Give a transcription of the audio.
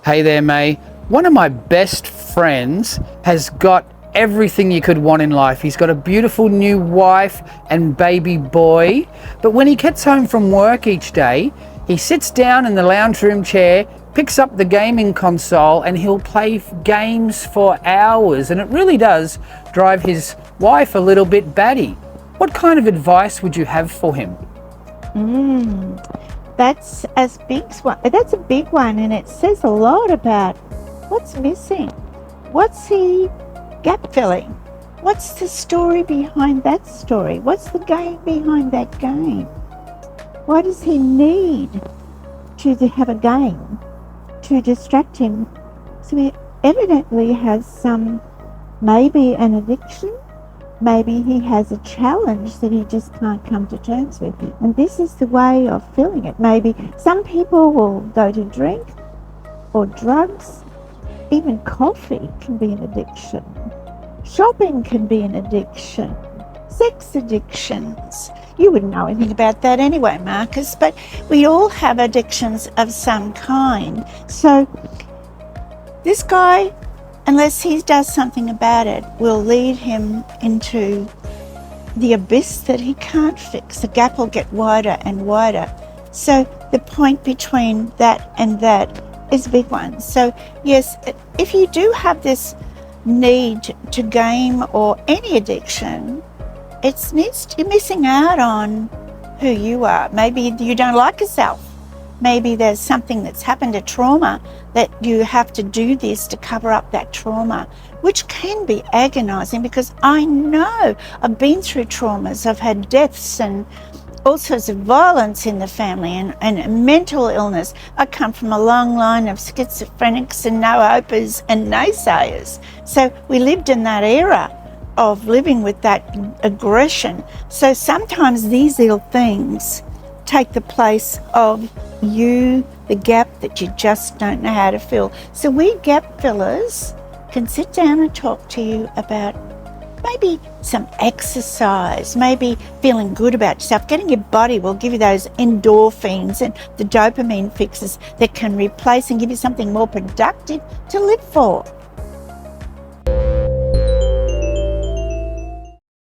Hey there, May. One of my best friends has got everything you could want in life. He's got a beautiful new wife and baby boy. But when he gets home from work each day, he sits down in the lounge room chair, picks up the gaming console, and he'll play games for hours. And it really does drive his wife a little bit batty. What kind of advice would you have for him? That's a big one, and it says a lot about what's missing. What's he gap filling? What's the story behind that story? What's the game behind that game? Why does he need to have a game to distract him? So he evidently has maybe an addiction. Maybe he has a challenge that he just can't come to terms with. And this is the way of filling it. Maybe some people will go to drink or drugs. Even coffee can be an addiction. Shopping can be an addiction. Sex addictions. You wouldn't know anything about that anyway, Marcus, but we all have addictions of some kind. So this guy, unless he does something about it, will lead him into the abyss that he can't fix. The gap will get wider and wider. So the point between that and that is a big one. So yes, if you do have this need to game or any addiction, you're missing out on who you are. Maybe you don't like yourself. Maybe there's something that's happened, a trauma, that you have to do this to cover up that trauma, which can be agonizing, because I know I've been through traumas. I've had deaths and all sorts of violence in the family and mental illness. I come from a long line of schizophrenics and no-hopers and naysayers. So we lived in that era of living with that aggression. So sometimes these little things take the place of the gap that you just don't know how to fill. So we gap fillers can sit down and talk to you about maybe some exercise, maybe feeling good about yourself. Getting your body will give you those endorphins and the dopamine fixes that can replace and give you something more productive to live for.